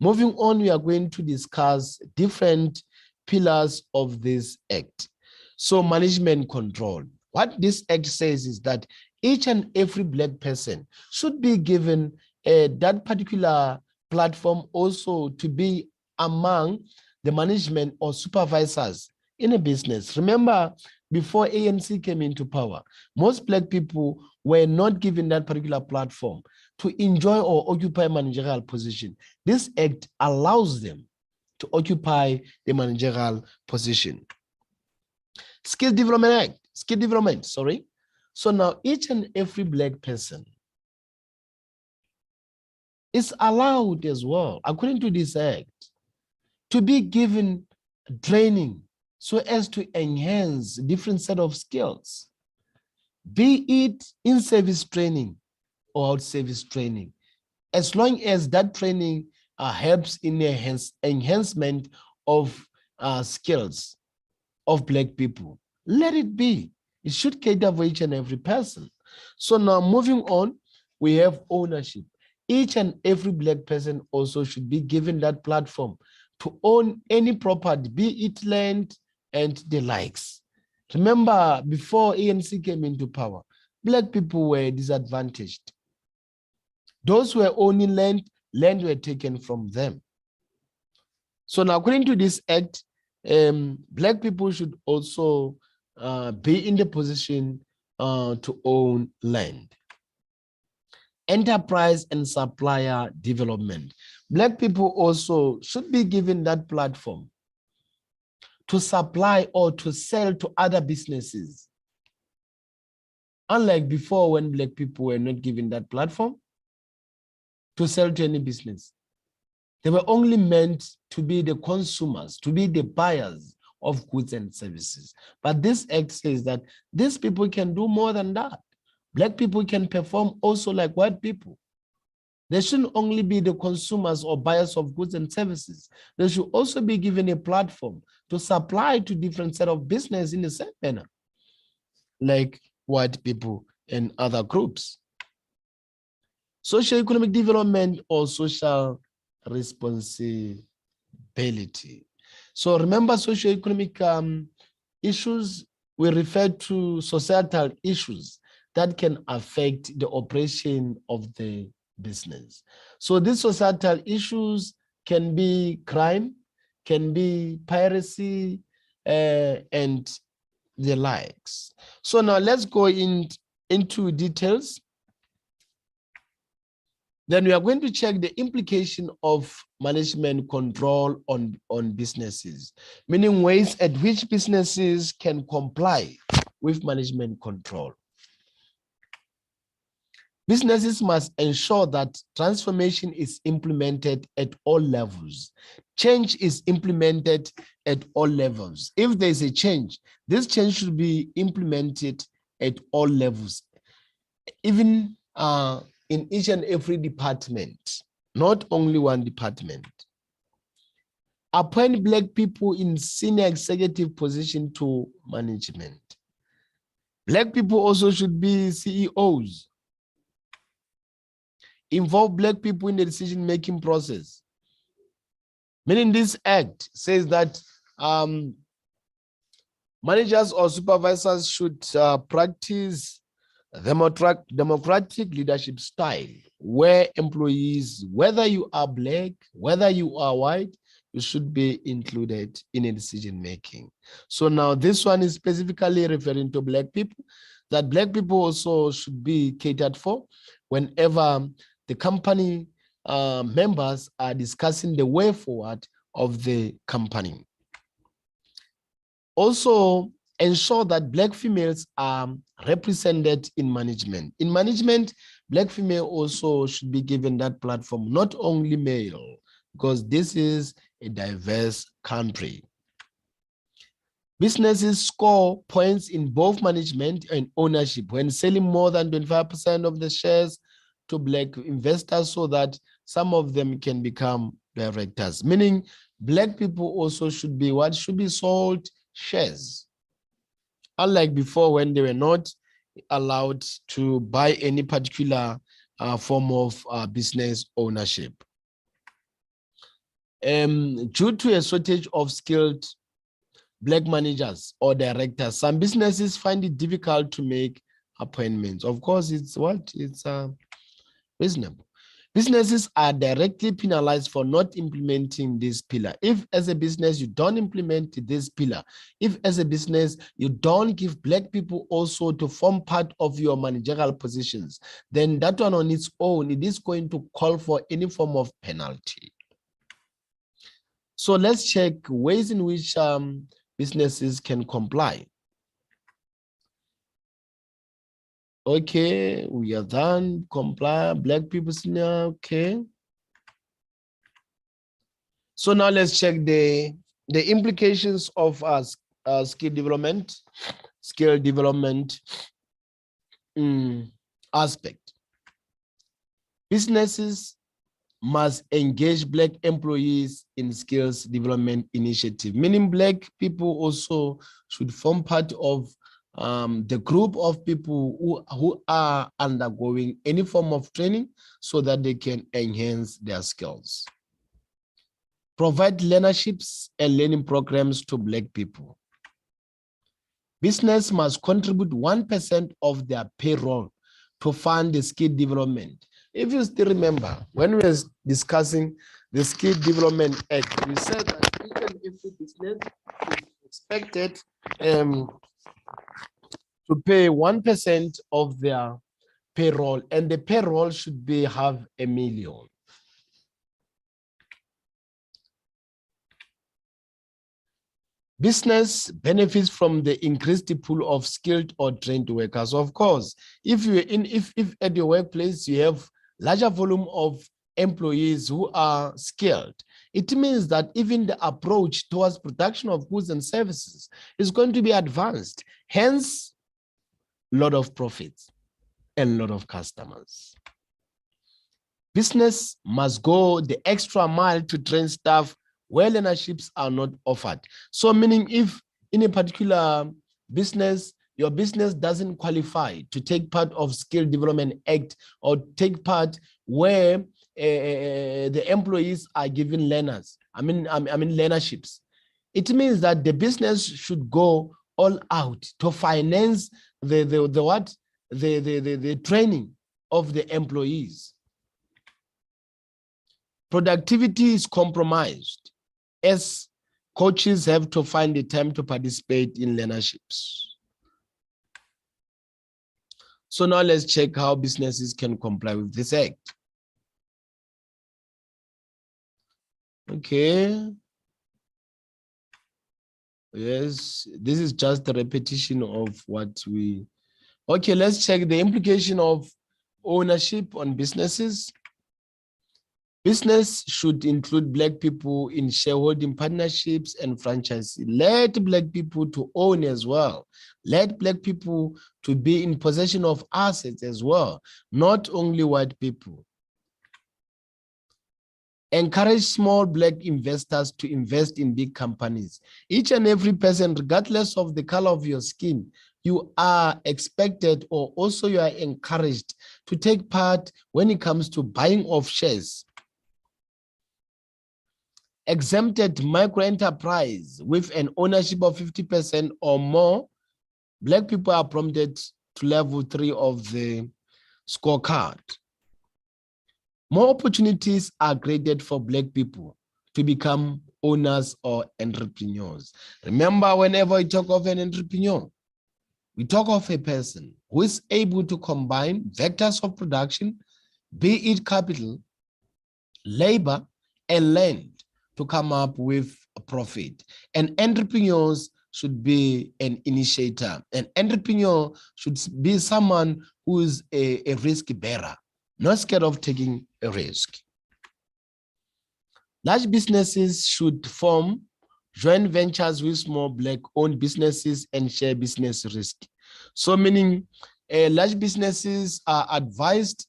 Moving on, we are going to discuss different pillars of this act. So management control. What this act says is that each and every Black person should be given that particular platform also to be among the management or supervisors in a business. Remember, before ANC came into power, most Black people were not given that particular platform to enjoy or occupy a managerial position. This act allows them to occupy the managerial position. Skill development, sorry. So now each and every Black person is allowed as well, according to this act, to be given training so as to enhance different set of skills, be it in-service training or out-service training, as long as that training helps in the enhancement of skills of Black people. Let it be. It should cater for each and every person. So now moving on, we have ownership. Each and every Black person also should be given that platform to own any property, be it land and the likes. Remember, before ANC came into power, Black people were disadvantaged. Those who were owning land were taken from them. So now, according to this act, Black people should also be in the position to own land. Enterprise and supplier development. Black people also should be given that platform to supply or to sell to other businesses. Unlike before, when Black people were not given that platform to sell to any business. They were only meant to be the consumers, to be the buyers of goods and services. But this act says that these people can do more than that. Black people can perform also like white people. They shouldn't only be the consumers or buyers of goods and services. They should also be given a platform to supply to different set of business in the same manner, like white people and other groups. Socio-economic development or social responsibility. So remember, socio-economic issues, we refer to societal issues that can affect the operation of the business. So these societal issues can be crime, can be piracy, and the likes. So now let's go into details. Then we are going to check the implication of management control on businesses, meaning ways at which businesses can comply with management control. Businesses must ensure that transformation is implemented at all levels. Change is implemented at all levels. If there's a change, this change should be implemented at all levels, even in each and every department, not only one department. Appoint Black people in senior executive position to management. Black people also should be CEOs. involve Black people in the decision-making process. Meaning this act says that managers or supervisors should practice democratic leadership style, where employees, whether you are Black, whether you are white, you should be included in a decision-making. So now this one is specifically referring to Black people, that Black people also should be catered for whenever the company members are discussing the way forward of the company. Also, ensure that Black females are represented in management. In management, Black female also should be given that platform, not only male, because this is a diverse country. Businesses score points in both management and ownership when selling more than 25% of the shares to Black investors, so that some of them can become directors. Meaning Black people also should be what? Should be sold shares. Unlike before, when they were not allowed to buy any particular form of business ownership. Due to a shortage of skilled Black managers or directors, some businesses find it difficult to make appointments. Of course, it's what? It's reasonable. Businesses are directly penalized for not implementing this pillar. If as a business you don't implement this pillar, if as a business you don't give Black people also to form part of your managerial positions, then that one on its own, it is going to call for any form of penalty. So let's check ways in which businesses can comply. Okay, we are done. Comply, Black people senior, okay. So now let's check the implications of skill development aspect. Businesses must engage Black employees in skills development initiative, meaning Black people also should form part of the group of people who are undergoing any form of training so that they can enhance their skills. Provide learnerships and learning programs to Black people. Business must contribute 1% of their payroll to fund the skill development. If you still remember, when we were discussing the Skill Development Act, we said that each and every business is expected to pay 1% of their payroll, and the payroll should be half a million. Business benefits from the increased pool of skilled or trained workers. Of course, if at your workplace you have larger volume of employees who are skilled, it means that even the approach towards production of goods and services is going to be advanced. Hence, a lot of profits and a lot of customers. Business must go the extra mile to train staff where learnerships are not offered. So meaning if in a particular business, your business doesn't qualify to take part of Skill Development Act or take part where the employees are given learnerships, it means that the business should go all out to finance the training of the employees. Productivity is compromised as coaches have to find the time to participate in learnerships. So now let's check how businesses can comply with this act. Okay. Yes, this is just a repetition of what we... Okay, let's check the implication of ownership on businesses. Business should include Black people in shareholding partnerships and franchises. Let Black people to own as well. Let Black people to be in possession of assets as well, not only white people. Encourage small Black investors to invest in big companies. Each and every person, regardless of the color of your skin, you are expected, or also you are encouraged to take part when it comes to buying of shares. Exempted micro enterprise with an ownership of 50% or more, Black people are prompted to level 3 of the scorecard. More opportunities are created for Black people to become owners or entrepreneurs. Remember, whenever we talk of an entrepreneur, we talk of a person who is able to combine vectors of production, be it capital, labor, and land, to come up with a profit. And entrepreneurs should be an initiator. An entrepreneur should be someone who is a risk bearer, not scared of taking a risk. Large businesses should form joint ventures with small Black-owned businesses and share business risk. So meaning large businesses are advised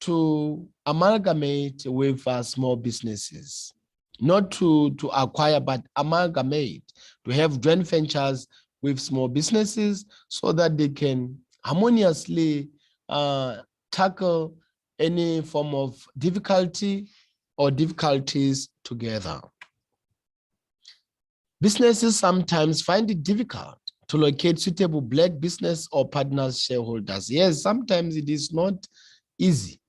to amalgamate with small businesses, not to acquire, but amalgamate, to have joint ventures with small businesses so that they can harmoniously tackle any form of difficulty or difficulties together. Businesses sometimes find it difficult to locate suitable Black business or partners shareholders. Yes, sometimes it is not easy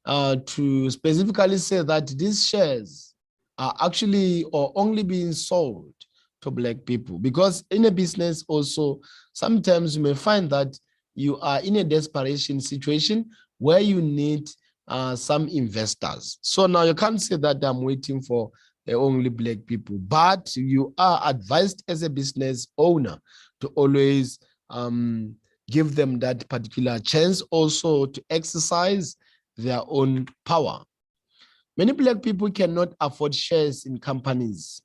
to specifically say that these shares are actually or only being sold to Black people, because in a business also, sometimes you may find that you are in a desperation situation where you need some investors. So now you can't say that I'm waiting for only Black people, but you are advised as a business owner to always give them that particular chance also to exercise their own power. Many Black people cannot afford shares in companies.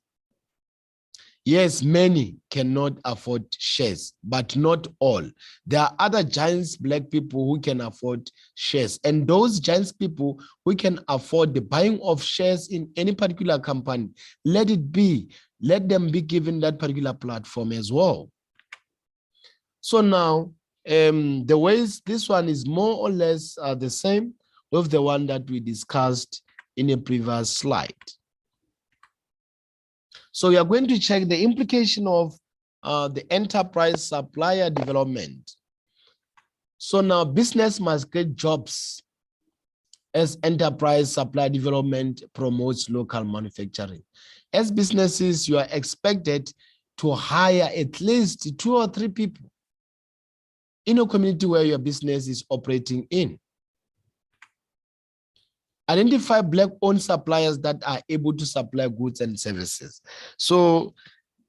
Yes, many cannot afford shares, but not all. There are other giants Black people who can afford shares. And those giants people who can afford the buying of shares in any particular company, let them be given that particular platform as well. So now, the ways, this one is more or less the same with the one that we discussed in a previous slide. So we are going to check the implication of the enterprise supplier development. So now business must get jobs as enterprise supplier development promotes local manufacturing. As businesses, you are expected to hire at least 2 or 3 people in a community where your business is operating in. Identify Black-owned suppliers that are able to supply goods and services. So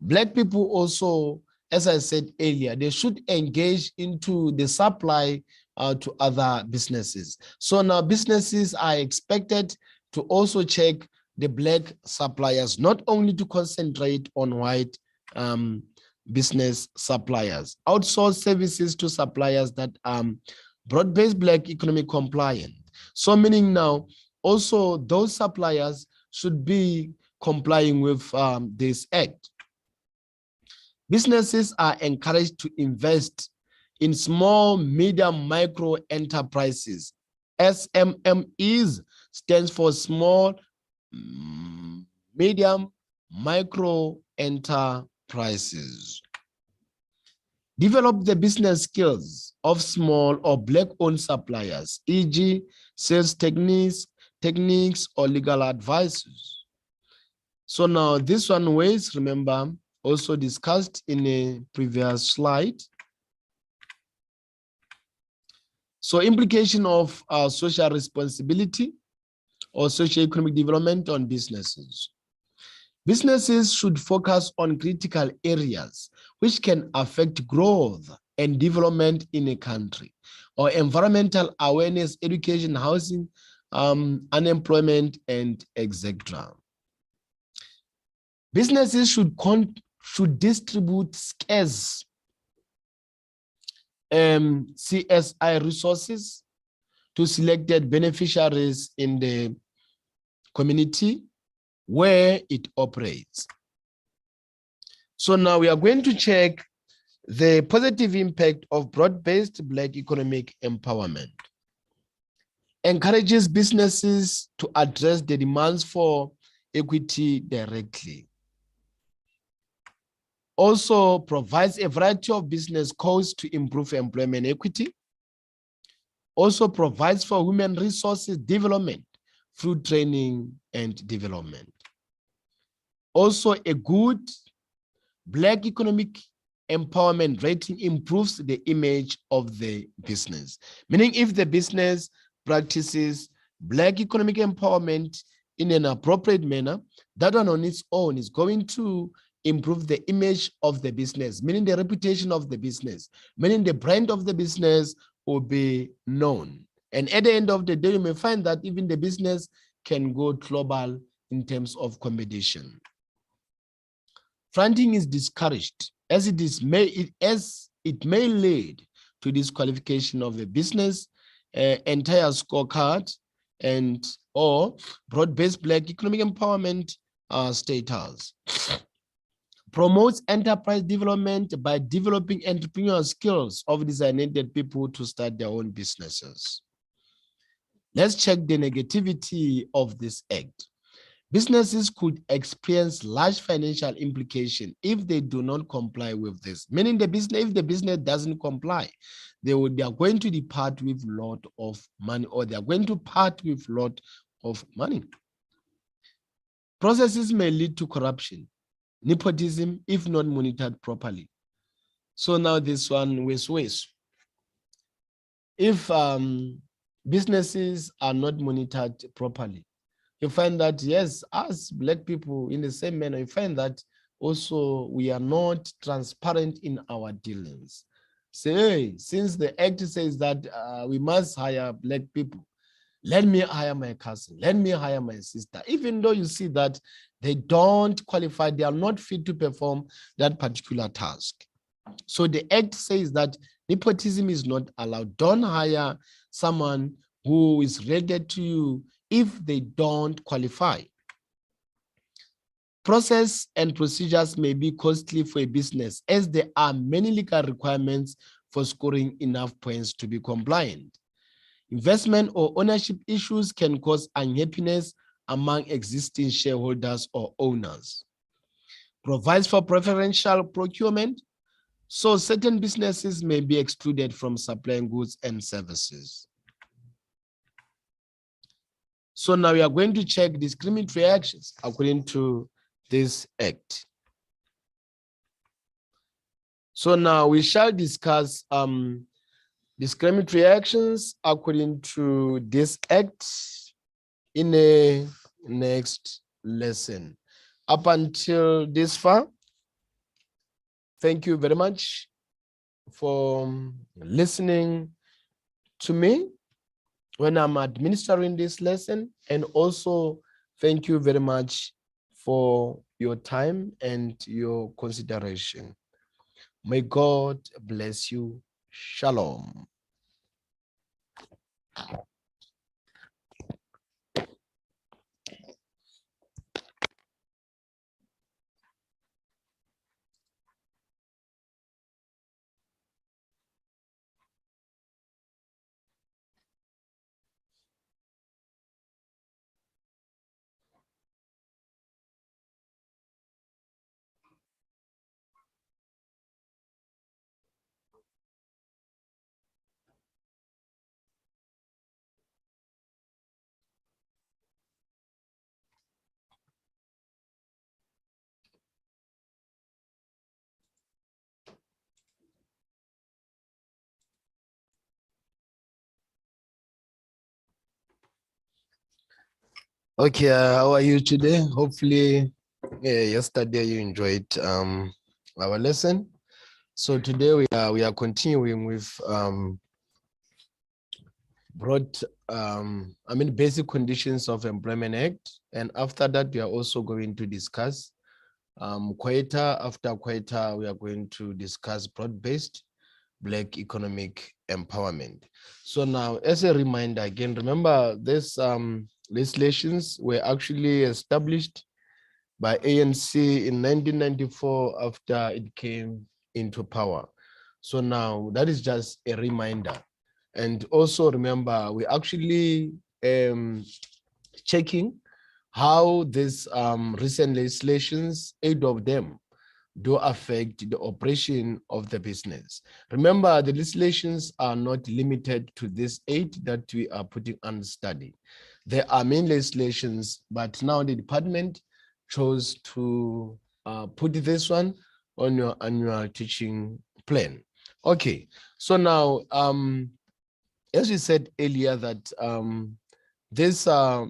Black people also, as I said earlier, they should engage into the supply to other businesses. So now businesses are expected to also check the Black suppliers, not only to concentrate on white business suppliers. Outsource services to suppliers that are broad-based Black economic compliant. So meaning now, also those suppliers should be complying with this act. Businesses are encouraged to invest in small, medium, micro enterprises. SMMEs stands for small, medium, micro enterprises. Develop the business skills of small or Black-owned suppliers, e.g. sales techniques or legal advices. So now this one was, remember, also discussed in a previous slide. So implication of social responsibility or socio-economic development on businesses. Businesses should focus on critical areas which can affect growth and development in a country, or environmental awareness, education, housing, unemployment, and etc. Businesses should distribute scarce CSI resources to selected beneficiaries in the community where it operates. So now we are going to check The positive impact of broad-based Black economic empowerment encourages businesses to address the demands for equity directly. Also provides a variety of business codes to improve employment equity. Also provides for human resources development through training and development. Also, a good Black economic empowerment rating improves the image of the business. Meaning, if the business practices Black economic empowerment in an appropriate manner, that one on its own is going to improve the image of the business, meaning the reputation of the business, meaning the brand of the business will be known. And at the end of the day, you may find that even the business can go global in terms of competition. Fronting is discouraged as it may lead to disqualification of the business entire scorecard and or broad-based Black economic empowerment status. Promotes enterprise development by developing entrepreneurial skills of designated people to start their own businesses. Let's check the negativity of this act. Businesses could experience large financial implications if they do not comply with this. Meaning if the business doesn't comply, they are going to depart with a lot of money, or they are going to part with a lot of money. Processes may lead to corruption, nepotism, if not monitored properly. So now this one was ways. If businesses are not monitored properly, you find that, yes, as Black people in the same manner, you find that also we are not transparent in our dealings. Say, hey, since the act says that we must hire Black people, let me hire my cousin, let me hire my sister, even though you see that they don't qualify, they are not fit to perform that particular task. So the act says that nepotism is not allowed. Don't hire someone who is related to you if they don't qualify. Process and procedures may be costly for a business as there are many legal requirements for scoring enough points to be compliant. Investment or ownership issues can cause unhappiness among existing shareholders or owners. Provides for preferential procurement, so certain businesses may be excluded from supplying goods and services. So now we are going to check discriminatory actions according to this act. So now we shall discuss discriminatory actions according to this act in a next lesson. Up until this far, thank you very much for listening to me when I'm administering this lesson, and also thank you very much for your time and your consideration. May God bless you. Shalom. Okay, how are you today? Hopefully, yesterday you enjoyed our lesson. So today we are continuing with basic conditions of Employment Act, and after that we are also going to discuss quota. After quota, we are going to discuss broad-based Black economic empowerment. So now, as a reminder, again, remember this legislations were actually established by ANC in 1994 after it came into power. So now that is just a reminder. And also remember, we actually checking how this recent legislations, 8 of them, do affect the operation of the business. Remember, the legislations are not limited to this 8 that we are putting under study. There are main legislations, but now the department chose to put this one on your annual teaching plan. Okay, so now, as we said earlier that this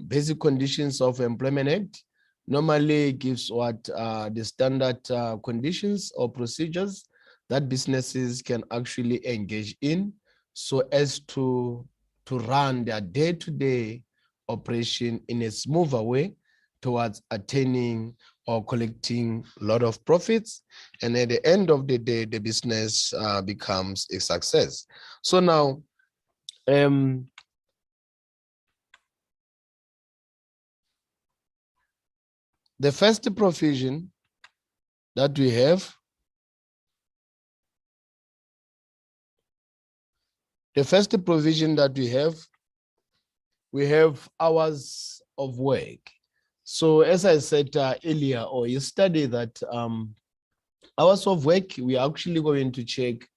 basic conditions of Employment Act normally gives what the standard conditions or procedures that businesses can actually engage in so as to run their day-to-day operation in a smoother way towards attaining or collecting a lot of profits. And at the end of the day, the business becomes a success. So now, the first provision that we have, we have hours of work. So as I said earlier or yesterday that hours of work, we are actually going to check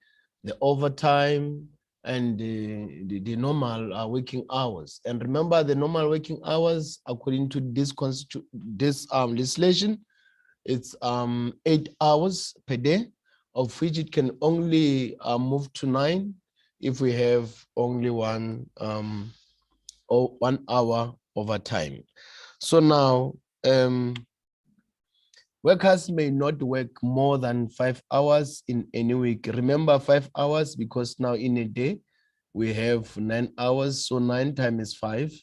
the overtime and the normal working hours. And remember, the normal working hours, according to this legislation, it's 8 hours per day, of which it can only move to 9 if we have only 1 hour overtime. So now, workers may not work more than 5 hours in any week. Remember 5 hours because now in a day we have 9 hours. So 9 times 5,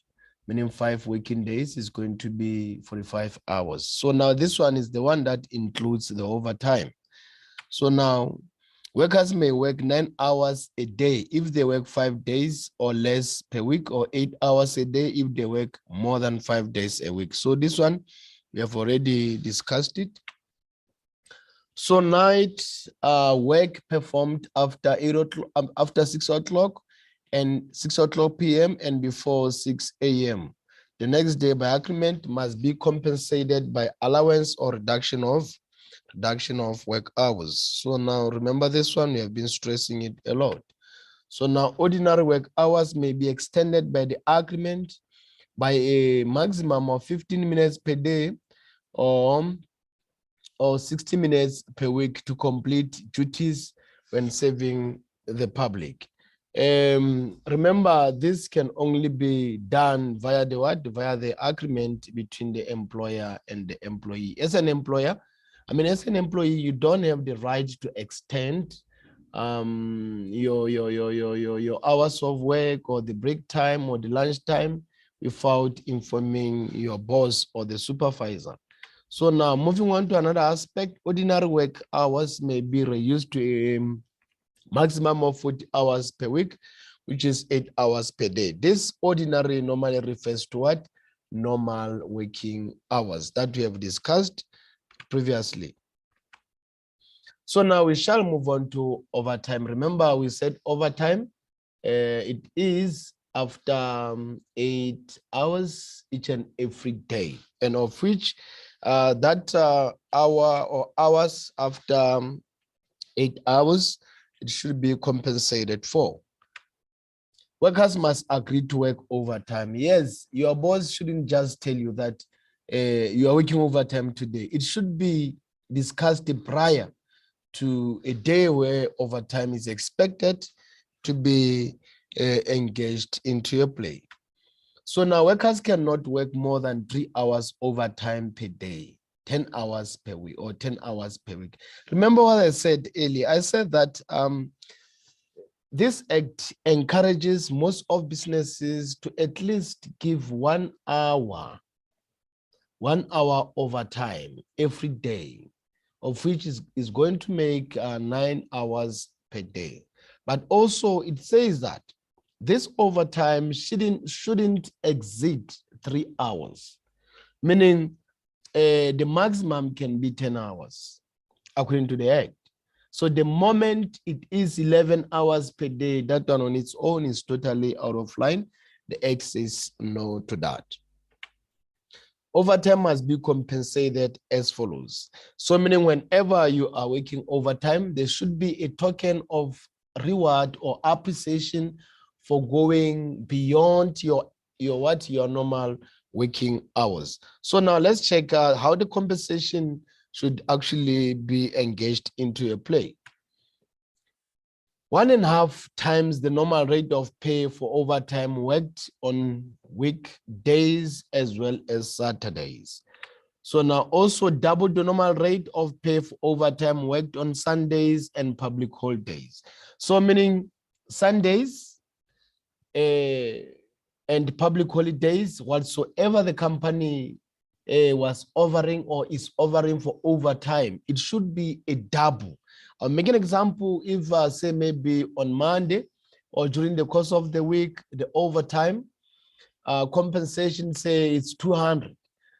meaning 5 working days, is going to be 45 hours. So now this one is the one that includes the overtime. So now workers may work 9 hours a day if they work 5 days or less per week, or 8 hours a day if they work more than 5 days a week. So this one, we have already discussed it. So night work performed after 6 o'clock and 6 o'clock p.m. and before 6 a.m. The next day by agreement must be compensated by allowance or reduction of work hours. So now remember this one, we have been stressing it a lot. So now ordinary work hours may be extended by the agreement by a maximum of 15 minutes per day or 60 minutes per week to complete duties when serving the public. Remember, this can only be done via the what? Via the agreement between the employer and the employee. As an employer, as an employee, you don't have the right to extend your hours of work or the break time or the lunch time without informing your boss or the supervisor. So now moving on to another aspect, ordinary work hours may be reduced to a maximum of 40 hours per week, which is 8 hours per day. This ordinary normally refers to what? Normal working hours that we have discussed previously. So now we shall move on to overtime. Remember, we said overtime, it is after 8 hours each and every day, and of which that hour or hours after 8 hours, it should be compensated for. Workers must agree to work overtime. Yes, your boss shouldn't just tell you that you are working overtime today. It should be discussed prior to a day where overtime is expected to be engaged into your play. So now workers cannot work more than 3 hours overtime per day, 10 hours per week or 10 hours per week. Remember what I said earlier? I said that this act encourages most of businesses to at least give 1 hour overtime every day, of which is going to make 9 hours per day. But also it says that this overtime shouldn't exceed 3 hours, meaning the maximum can be 10 hours according to the act. So the moment it is 11 hours per day, that one on its own is totally out of line. The X says no to that. Overtime must be compensated as follows. So meaning whenever you are working overtime, there should be a token of reward or appreciation for going beyond your normal working hours. So now let's check out how the compensation should actually be engaged into a play. 1.5 times the normal rate of pay for overtime worked on weekdays as well as Saturdays. So now also double the normal rate of pay for overtime worked on Sundays and public holidays. So meaning Sundays and public holidays, whatsoever the company was offering or is offering for overtime, it should be a double. I'll make an example. If say maybe on Monday or during the course of the week, the overtime compensation say it's 200.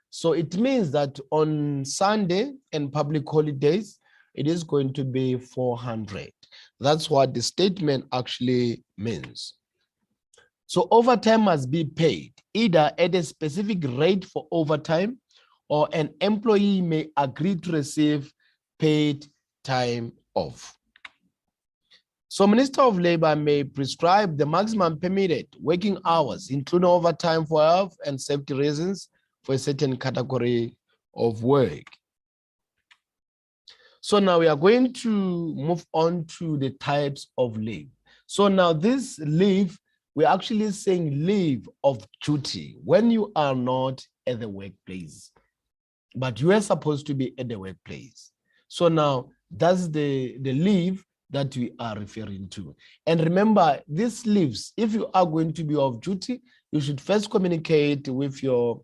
So it means that on Sunday and public holidays, it is going to be 400. That's what the statement actually means. So overtime must be paid either at a specific rate for overtime, or an employee may agree to receive paid time off. So Minister of Labor may prescribe the maximum permitted working hours, including overtime for health and safety reasons for a certain category of work. So now we are going to move on to the types of leave. So now this leave, we're actually saying leave of duty when you are not at the workplace, but you are supposed to be at the workplace. So now that's the leave that we are referring to. And remember, these leaves, if you are going to be off duty, you should first communicate with your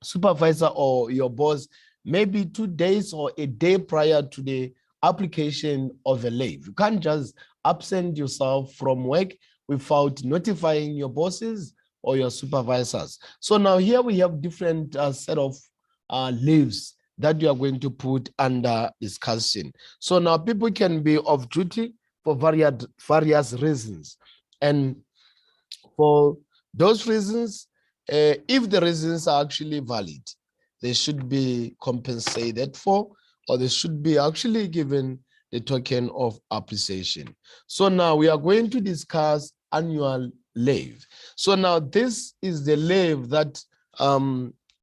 supervisor or your boss, maybe 2 days or a day prior to the application of a leave. You can't just absent yourself from work without notifying your bosses or your supervisors. So now here we have different set of leaves that you are going to put under discussion. So now people can be off duty for various reasons. And for those reasons, if the reasons are actually valid, they should be compensated for, or they should be actually given the token of appreciation. So now we are going to discuss annual leave. So now this is the leave that